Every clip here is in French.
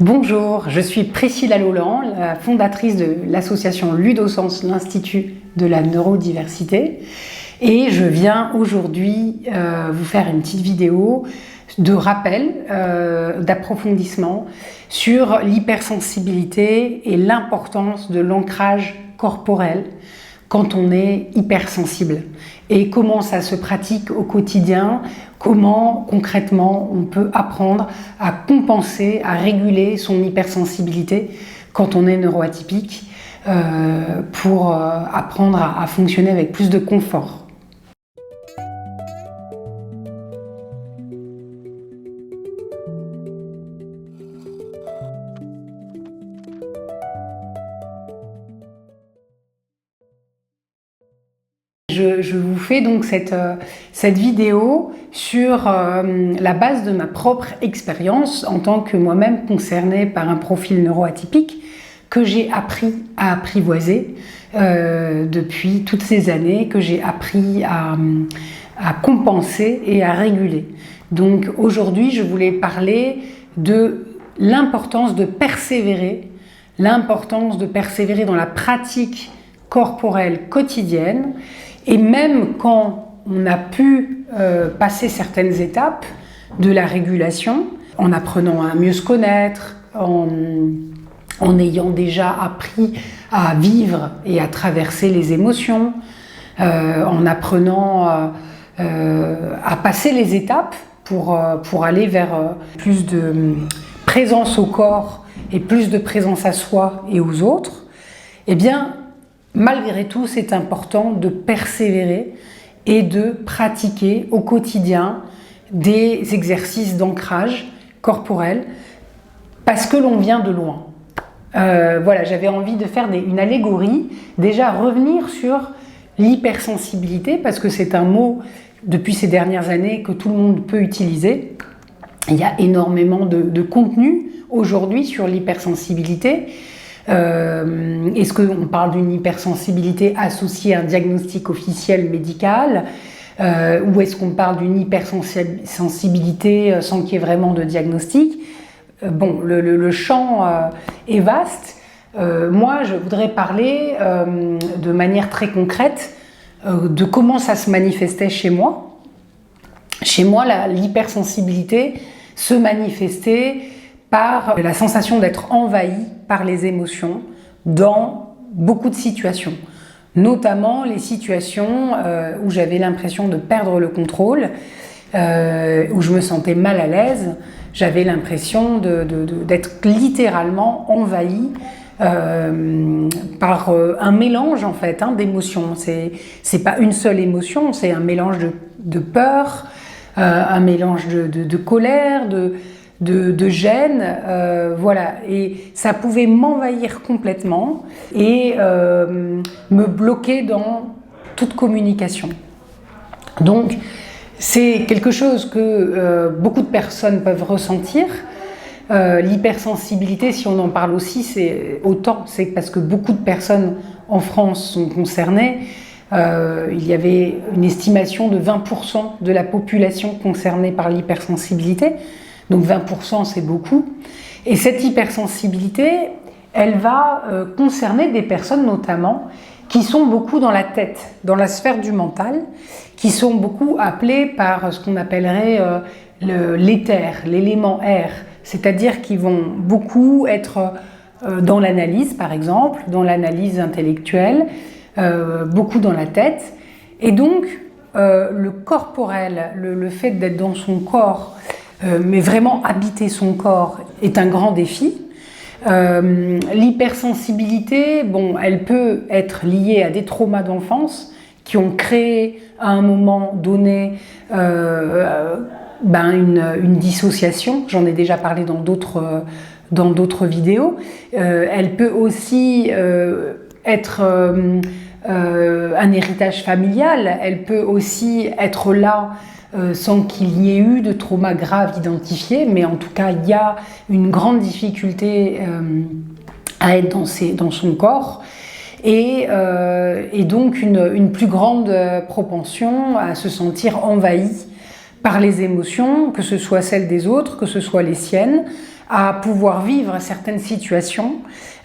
Bonjour, je suis Priscilla Lauland, la fondatrice de l'association Ludosens, l'Institut de la neurodiversité. Et je viens aujourd'hui vous faire une petite vidéo de rappel, d'approfondissement sur l'hypersensibilité et l'importance de l'ancrage corporel quand on est hypersensible et comment ça se pratique au quotidien, comment concrètement on peut apprendre à compenser, à réguler son hypersensibilité quand on est neuroatypique pour apprendre à fonctionner avec plus de confort. Je vous fais donc cette vidéo sur la base de ma propre expérience en tant que moi-même concernée par un profil neuroatypique que j'ai appris à apprivoiser depuis toutes ces années, que j'ai appris à compenser et à réguler. Donc aujourd'hui, je voulais parler de l'importance de persévérer dans la pratique corporelle quotidienne. Et même quand on a pu passer certaines étapes de la régulation, en apprenant à mieux se connaître, en ayant déjà appris à vivre et à traverser les émotions, en apprenant à passer les étapes pour aller vers plus de présence au corps et plus de présence à soi et aux autres, eh bien, malgré tout, c'est important de persévérer et de pratiquer au quotidien des exercices d'ancrage corporel parce que l'on vient de loin. Voilà, j'avais envie de faire une allégorie, déjà revenir sur l'hypersensibilité parce que c'est un mot depuis ces dernières années que tout le monde peut utiliser. Il y a énormément de contenu aujourd'hui sur l'hypersensibilité. Est-ce qu'on parle d'une hypersensibilité associée à un diagnostic officiel médical ou est-ce qu'on parle d'une hypersensibilité sans qu'il y ait vraiment de diagnostic? Bon, le champ est vaste. Moi, je voudrais parler de manière très concrète de comment ça se manifestait chez moi. Chez moi, l'hypersensibilité se manifestait par la sensation d'être envahi par les émotions dans beaucoup de situations, notamment les situations où j'avais l'impression de perdre le contrôle, où je me sentais mal à l'aise, j'avais l'impression d'être littéralement envahi par un mélange en fait d'émotions. C'est pas une seule émotion, c'est un mélange de peur, un mélange de colère, de gêne, voilà, et ça pouvait m'envahir complètement et me bloquer dans toute communication. Donc c'est quelque chose que beaucoup de personnes peuvent ressentir. L'hypersensibilité, si on en parle aussi, c'est parce que beaucoup de personnes en France sont concernées. Il y avait une estimation de 20% de la population concernée par l'hypersensibilité. Donc 20% c'est beaucoup. Et cette hypersensibilité, elle va concerner des personnes notamment qui sont beaucoup dans la tête, dans la sphère du mental, qui sont beaucoup appelées par ce qu'on appellerait l'éther, l'élément air, c'est-à-dire qu'ils vont beaucoup être dans l'analyse par exemple, dans l'analyse intellectuelle, beaucoup dans la tête. Et donc le corporel, le fait d'être dans son corps, mais vraiment habiter son corps est un grand défi. L'hypersensibilité, bon, elle peut être liée à des traumas d'enfance qui ont créé à un moment donné une dissociation. J'en ai déjà parlé dans d'autres vidéos. Elle peut aussi être un héritage familial. Elle peut aussi être là sans qu'il y ait eu de trauma grave identifié, mais en tout cas, il y a une grande difficulté à être dans son corps et donc une plus grande propension à se sentir envahi par les émotions, que ce soit celles des autres, que ce soit les siennes, à pouvoir vivre certaines situations.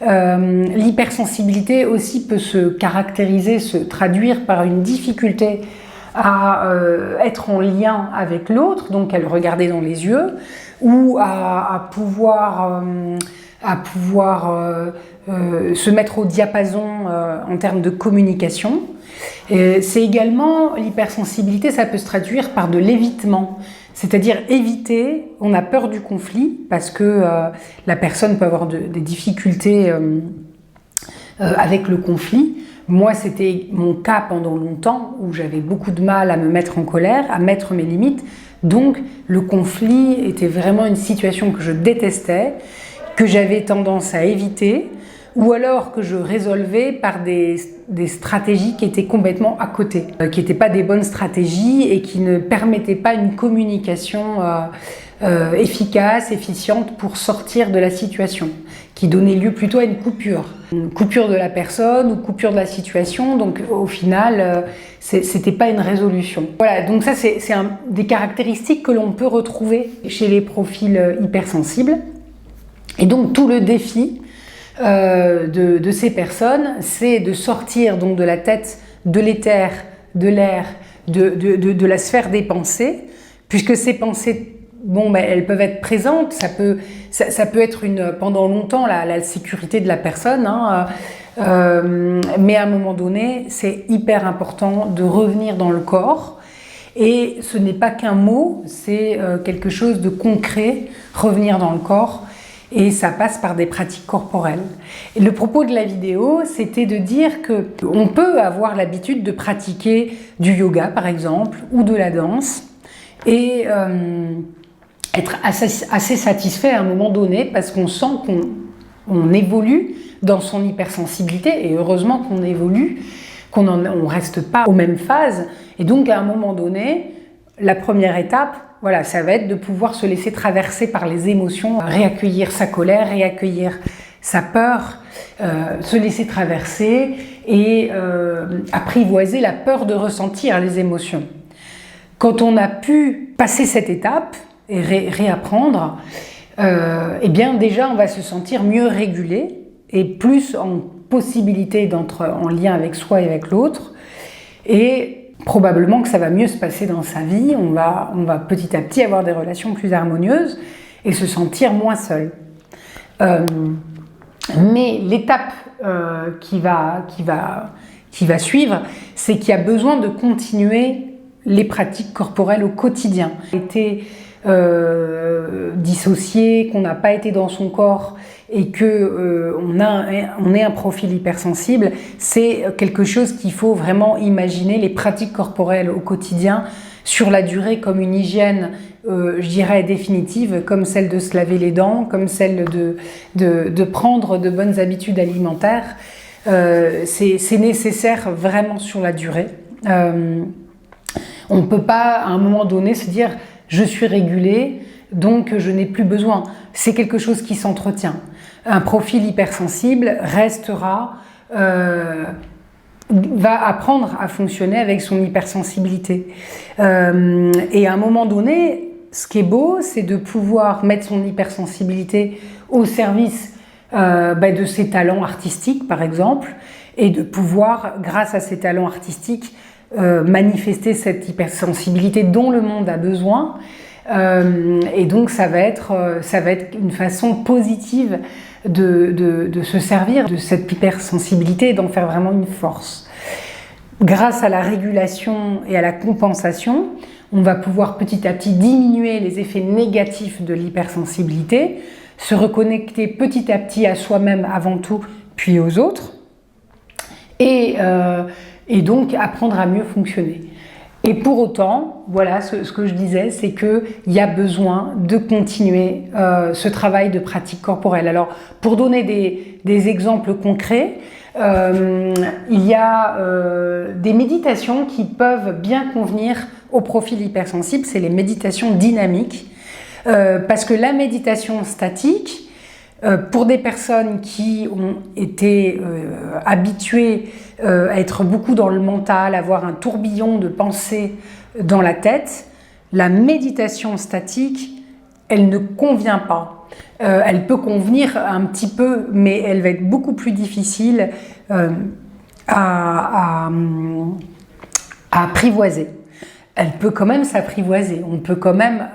L'hypersensibilité aussi peut se caractériser, se traduire par une difficulté à être en lien avec l'autre, donc à le regarder dans les yeux, ou à pouvoir se mettre au diapason en termes de communication. C'est également, l'hypersensibilité, ça peut se traduire par de l'évitement, c'est-à-dire éviter, on a peur du conflit parce que la personne peut avoir des difficultés avec le conflit. Moi, c'était mon cas pendant longtemps où j'avais beaucoup de mal à me mettre en colère, à mettre mes limites. Donc, le conflit était vraiment une situation que je détestais, que j'avais tendance à éviter, ou alors que je résolvais par des stratégies qui étaient complètement à côté, qui n'étaient pas des bonnes stratégies et qui ne permettaient pas une communication efficace, efficiente pour sortir de la situation, qui donnait lieu plutôt à une coupure de la personne ou coupure de la situation. Donc au final, c'était pas une résolution. Voilà, donc ça c'est des caractéristiques que l'on peut retrouver chez les profils hypersensibles. Et donc tout le défi de ces personnes, c'est de sortir donc de la tête, de l'éther, de l'air, de la sphère des pensées, puisque ces pensées, elles peuvent être présentes, ça peut être pendant longtemps la sécurité de la personne, mais à un moment donné, c'est hyper important de revenir dans le corps. Et ce n'est pas qu'un mot, c'est quelque chose de concret, revenir dans le corps. Et ça passe par des pratiques corporelles. Et le propos de la vidéo, c'était de dire qu'on peut avoir l'habitude de pratiquer du yoga, par exemple, ou de la danse, et être assez satisfait à un moment donné, parce qu'on sent qu'on évolue dans son hypersensibilité, et heureusement qu'on évolue, qu'on ne reste pas aux mêmes phases. Et donc, à un moment donné, la première étape, voilà, ça va être de pouvoir se laisser traverser par les émotions, réaccueillir sa colère, réaccueillir sa peur, se laisser traverser et apprivoiser la peur de ressentir les émotions. Quand on a pu passer cette étape et réapprendre, eh bien déjà on va se sentir mieux régulé et plus en possibilité d'entrer en lien avec soi et avec l'autre. Et probablement que ça va mieux se passer dans sa vie, on va petit à petit avoir des relations plus harmonieuses et se sentir moins seul. Mais l'étape qui va suivre, c'est qu'il y a besoin de continuer les pratiques corporelles au quotidien. Été dissocié, qu'on n'a pas été dans son corps et que on est un profil hypersensible, c'est quelque chose qu'il faut vraiment imaginer, les pratiques corporelles au quotidien sur la durée comme une hygiène, je dirais définitive, comme celle de se laver les dents, comme celle de prendre de bonnes habitudes alimentaires. C'est nécessaire vraiment sur la durée. On ne peut pas à un moment donné se dire je suis régulé, donc je n'ai plus besoin. C'est quelque chose qui s'entretient. Un profil hypersensible va apprendre à fonctionner avec son hypersensibilité. Et à un moment donné, ce qui est beau, c'est de pouvoir mettre son hypersensibilité au service de ses talents artistiques, par exemple, et de pouvoir, grâce à ses talents artistiques, manifester cette hypersensibilité dont le monde a besoin. Et donc ça va être une façon positive de se servir de cette hypersensibilité et d'en faire vraiment une force. Grâce à la régulation et à la compensation, on va pouvoir petit à petit diminuer les effets négatifs de l'hypersensibilité, se reconnecter petit à petit à soi-même avant tout, puis aux autres, et donc apprendre à mieux fonctionner. Et pour autant, voilà, ce que je disais, c'est qu'il y a besoin de continuer ce travail de pratique corporelle. Alors, pour donner des exemples concrets, il y a des méditations qui peuvent bien convenir au profil hypersensible, c'est les méditations dynamiques, parce que la méditation statique, pour des personnes qui ont été habituées à être beaucoup dans le mental, avoir un tourbillon de pensées dans la tête, la méditation statique, elle ne convient pas. Elle peut convenir un petit peu, mais elle va être beaucoup plus difficile à apprivoiser. Elle peut quand même s'apprivoiser. On peut quand même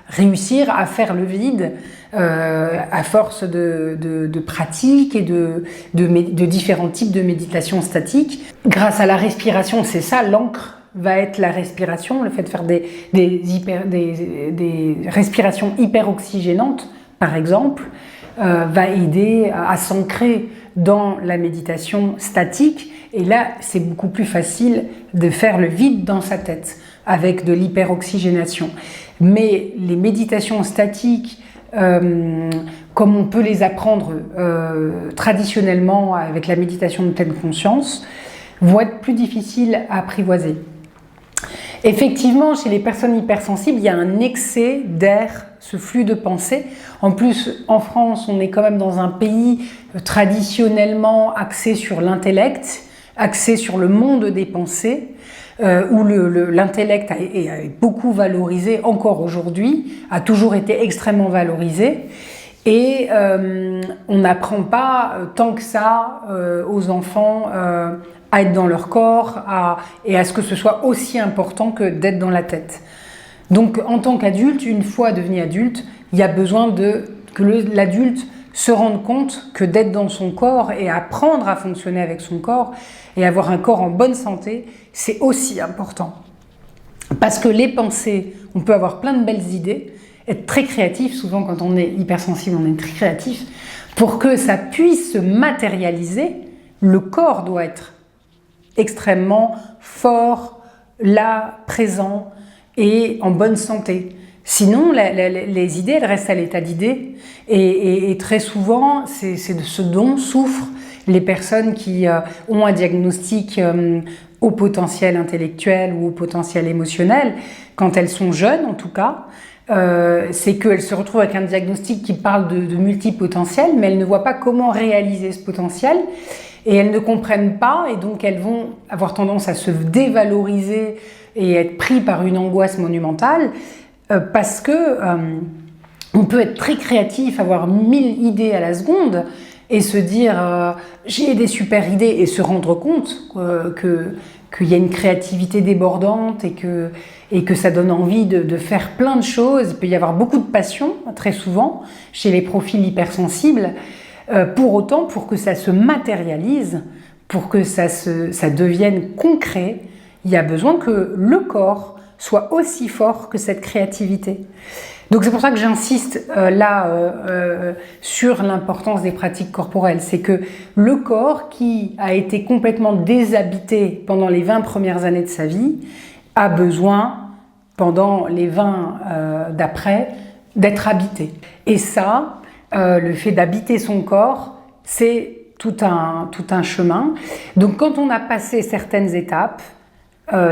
réussir à faire le vide à force de pratiques et de différents types de méditation statique. Grâce à la respiration, c'est ça, l'encre va être la respiration, le fait de faire des respirations hyperoxygénantes, par exemple, va aider à s'ancrer dans la méditation statique. Et là, c'est beaucoup plus facile de faire le vide dans sa tête avec de l'hyperoxygénation. Mais les méditations statiques, comme on peut les apprendre traditionnellement avec la méditation de pleine conscience, vont être plus difficiles à apprivoiser. Effectivement, chez les personnes hypersensibles, il y a un excès d'air, ce flux de pensée. En plus, en France, on est quand même dans un pays traditionnellement axé sur l'intellect, axé sur le monde des pensées, où l'intellect est beaucoup valorisé encore aujourd'hui, a toujours été extrêmement valorisé. Et on n'apprend pas tant que ça aux enfants à être dans leur corps et à ce que ce soit aussi important que d'être dans la tête. Donc en tant qu'adulte, une fois devenu adulte, il y a besoin que l'adulte se rende compte que d'être dans son corps et apprendre à fonctionner avec son corps et avoir un corps en bonne santé, c'est aussi important. Parce que les pensées, on peut avoir plein de belles idées, être très créatif, souvent quand on est hypersensible, on est très créatif. Pour que ça puisse se matérialiser, le corps doit être extrêmement fort, là, présent et en bonne santé. Sinon, les idées, elles restent à l'état d'idées. Et très souvent, c'est de ce dont souffrent les personnes qui ont un diagnostic au potentiel intellectuel ou au potentiel émotionnel, quand elles sont jeunes en tout cas. C'est qu'elles se retrouvent avec un diagnostic qui parle de multipotentiel, mais elles ne voient pas comment réaliser ce potentiel et elles ne comprennent pas, et donc elles vont avoir tendance à se dévaloriser et être pris par une angoisse monumentale parce que on peut être très créatif, avoir 1000 idées à la seconde et se dire j'ai des super idées et se rendre compte qu'il y a une créativité débordante et que ça donne envie de faire plein de choses. Il peut y avoir beaucoup de passion, très souvent, chez les profils hypersensibles. Pour autant, pour que ça se matérialise, pour que ça devienne concret, il y a besoin que le corps soit aussi fort que cette créativité. Donc c'est pour ça que j'insiste sur l'importance des pratiques corporelles. C'est que le corps qui a été complètement déshabité pendant les 20 premières années de sa vie a besoin, pendant les 20 d'après, d'être habité. Et ça, le fait d'habiter son corps, c'est tout un chemin. Donc quand on a passé certaines étapes,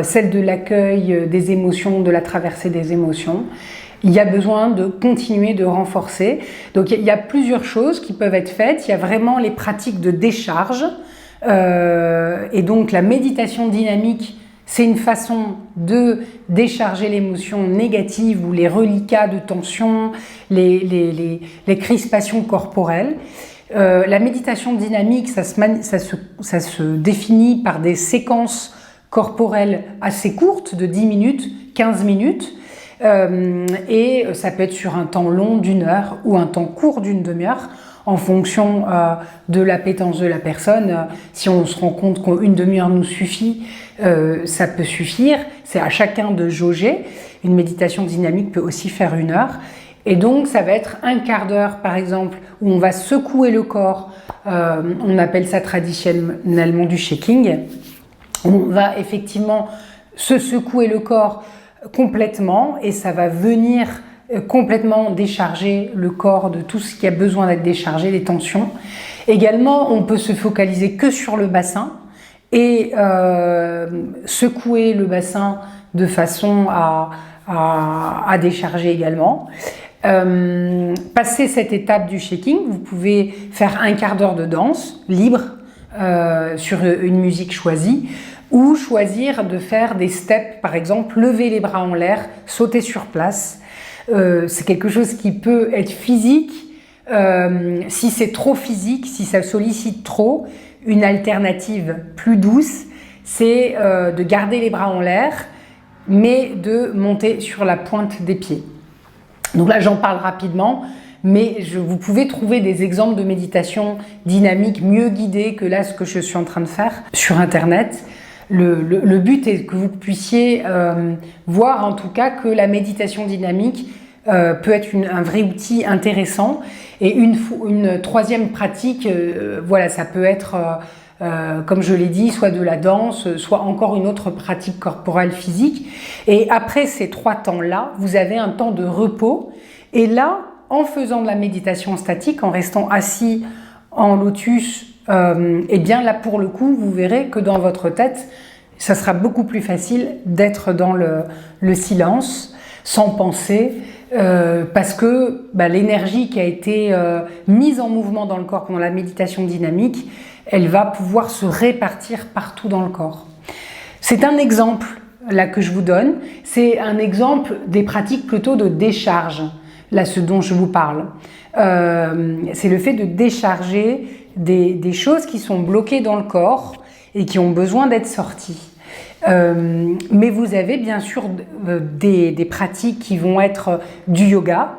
celle de l'accueil des émotions, de la traversée des émotions, il y a besoin de continuer de renforcer. Donc il y a plusieurs choses qui peuvent être faites. Il y a vraiment les pratiques de décharge. Et donc la méditation dynamique, c'est une façon de décharger l'émotion négative ou les reliquats de tension, les crispations corporelles. La méditation dynamique, ça se définit par des séquences corporelles assez courtes, de 10 minutes, 15 minutes. Et ça peut être sur un temps long d'1 heure ou un temps court d'1 demi-heure en fonction de l'appétence de la personne. Si on se rend compte qu'une demi-heure nous suffit, ça peut suffire. C'est à chacun de jauger. Une méditation dynamique peut aussi faire 1 heure. Et donc ça va être un quart d'heure par exemple où on va secouer le corps. On appelle ça traditionnellement du shaking. On va effectivement se secouer le corps complètement et ça va venir complètement décharger le corps de tout ce qui a besoin d'être déchargé, les tensions. Également, on peut se focaliser que sur le bassin et secouer le bassin de façon à décharger également. Passer cette étape du shaking, vous pouvez faire un quart d'heure de danse libre sur une musique choisie, ou choisir de faire des steps, par exemple, lever les bras en l'air, sauter sur place, c'est quelque chose qui peut être physique. Si c'est trop physique, si ça sollicite trop, une alternative plus douce, c'est de garder les bras en l'air, mais de monter sur la pointe des pieds. Donc là, j'en parle rapidement, mais vous pouvez trouver des exemples de méditation dynamique mieux guidée que là, ce que je suis en train de faire sur Internet. Le but est que vous puissiez voir en tout cas que la méditation dynamique peut être un vrai outil intéressant. Et une troisième pratique, voilà, ça peut être, comme je l'ai dit, soit de la danse, soit encore une autre pratique corporelle physique. Et après ces 3 temps-là, vous avez un temps de repos. Et là, en faisant de la méditation statique, en restant assis en lotus, et bien là, pour le coup, vous verrez que dans votre tête, ça sera beaucoup plus facile d'être dans le silence, sans penser, parce que l'énergie qui a été mise en mouvement dans le corps pendant la méditation dynamique, elle va pouvoir se répartir partout dans le corps. C'est un exemple là que je vous donne, c'est un exemple des pratiques plutôt de décharge, là ce dont je vous parle. C'est le fait de décharger des choses qui sont bloquées dans le corps et qui ont besoin d'être sorties. Mais vous avez bien sûr des pratiques qui vont être du yoga.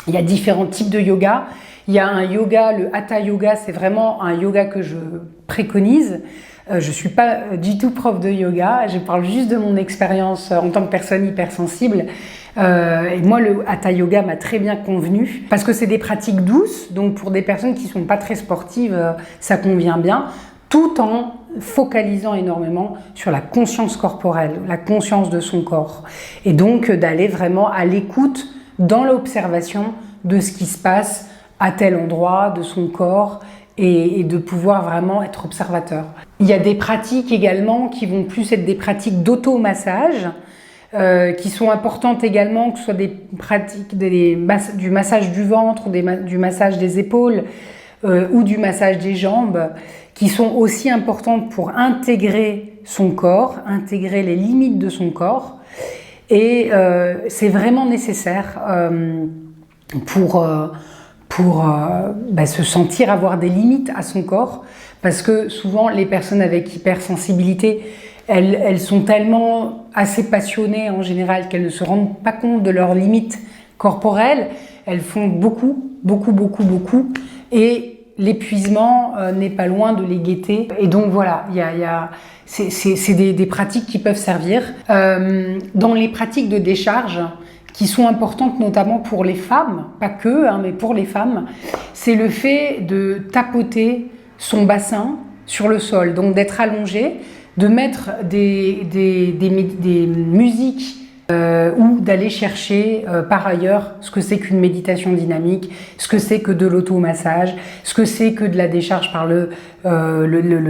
Il y a différents types de yoga. Il y a un yoga, le Hatha Yoga, c'est vraiment un yoga que je préconise. Je ne suis pas du tout prof de yoga, je parle juste de mon expérience en tant que personne hypersensible. Et moi, le Hatha Yoga m'a très bien convenu parce que c'est des pratiques douces, donc pour des personnes qui ne sont pas très sportives, ça convient bien, tout en focalisant énormément sur la conscience corporelle, la conscience de son corps. Et donc d'aller vraiment à l'écoute, dans l'observation de ce qui se passe à tel endroit de son corps et de pouvoir vraiment être observateur. Il y a des pratiques également qui vont plus être des pratiques d'auto-massage, qui sont importantes également, que ce soit des pratiques du massage du ventre, du massage des épaules ou du massage des jambes, qui sont aussi importantes pour intégrer son corps, intégrer les limites de son corps. Et c'est vraiment nécessaire pour se sentir avoir des limites à son corps, parce que souvent les personnes avec hypersensibilité, elles sont tellement assez passionnées en général qu'elles ne se rendent pas compte de leurs limites corporelles. Elles font beaucoup, et l'épuisement n'est pas loin de les guetter. Et donc voilà, c'est des pratiques qui peuvent servir. Dans les pratiques de décharge, qui sont importantes notamment pour les femmes, pas que, mais pour les femmes, c'est le fait de tapoter son bassin sur le sol, donc d'être allongé, de mettre des musiques ou d'aller chercher par ailleurs ce que c'est qu'une méditation dynamique, ce que c'est que de l'automassage, ce que c'est que de la décharge par le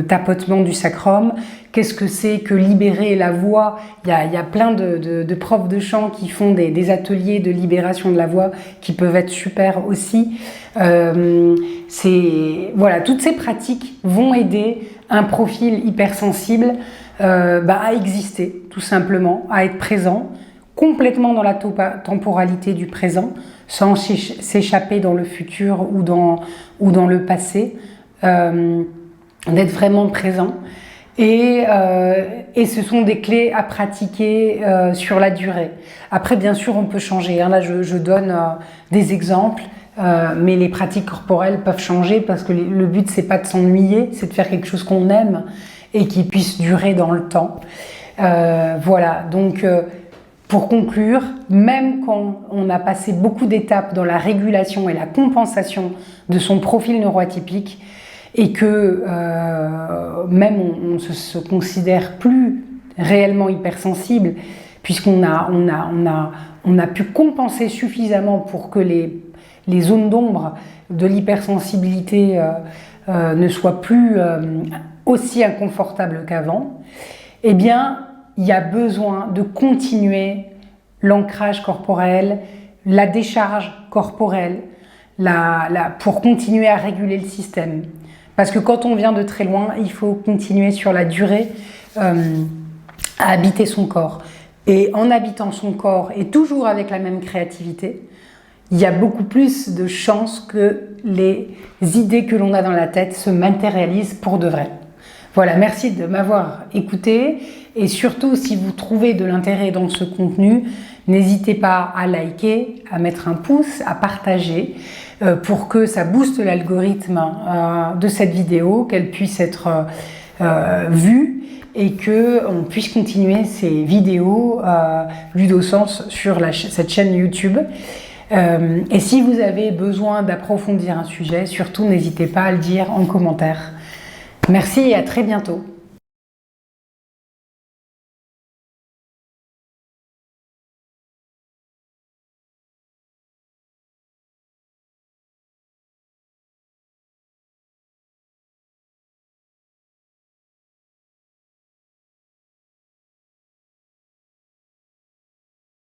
tapotement du sacrum, qu'est-ce que c'est que libérer la voix. Il y a plein de profs de chant qui font des ateliers de libération de la voix qui peuvent être super aussi. Voilà, toutes ces pratiques vont aider un profil hypersensible à exister, tout simplement, à être présent, complètement dans la temporalité du présent, sans s'échapper dans le futur ou dans le passé, d'être vraiment présent. Et ce sont des clés à pratiquer sur la durée. Après, bien sûr, on peut changer. Là, je donne des exemples, mais les pratiques corporelles peuvent changer parce que le but, c'est pas de s'ennuyer, c'est de faire quelque chose qu'on aime et qui puisse durer dans le temps. Voilà, donc pour conclure, même quand on a passé beaucoup d'étapes dans la régulation et la compensation de son profil neuroatypique, et que même on se considère plus réellement hypersensible, puisqu'on a pu compenser suffisamment pour que les zones d'ombre de l'hypersensibilité ne soient plus aussi inconfortables qu'avant, eh bien, il y a besoin de continuer l'ancrage corporel, la décharge corporelle, pour continuer à réguler le système. Parce que quand on vient de très loin, il faut continuer sur la durée à habiter son corps. Et en habitant son corps et toujours avec la même créativité, il y a beaucoup plus de chances que les idées que l'on a dans la tête se matérialisent pour de vrai. Voilà, merci de m'avoir écouté et surtout si vous trouvez de l'intérêt dans ce contenu, n'hésitez pas à liker, à mettre un pouce, à partager pour que ça booste l'algorithme de cette vidéo, qu'elle puisse être vue et qu'on puisse continuer ces vidéos Ludosens sur cette chaîne YouTube. Et si vous avez besoin d'approfondir un sujet, surtout n'hésitez pas à le dire en commentaire. Merci et à très bientôt.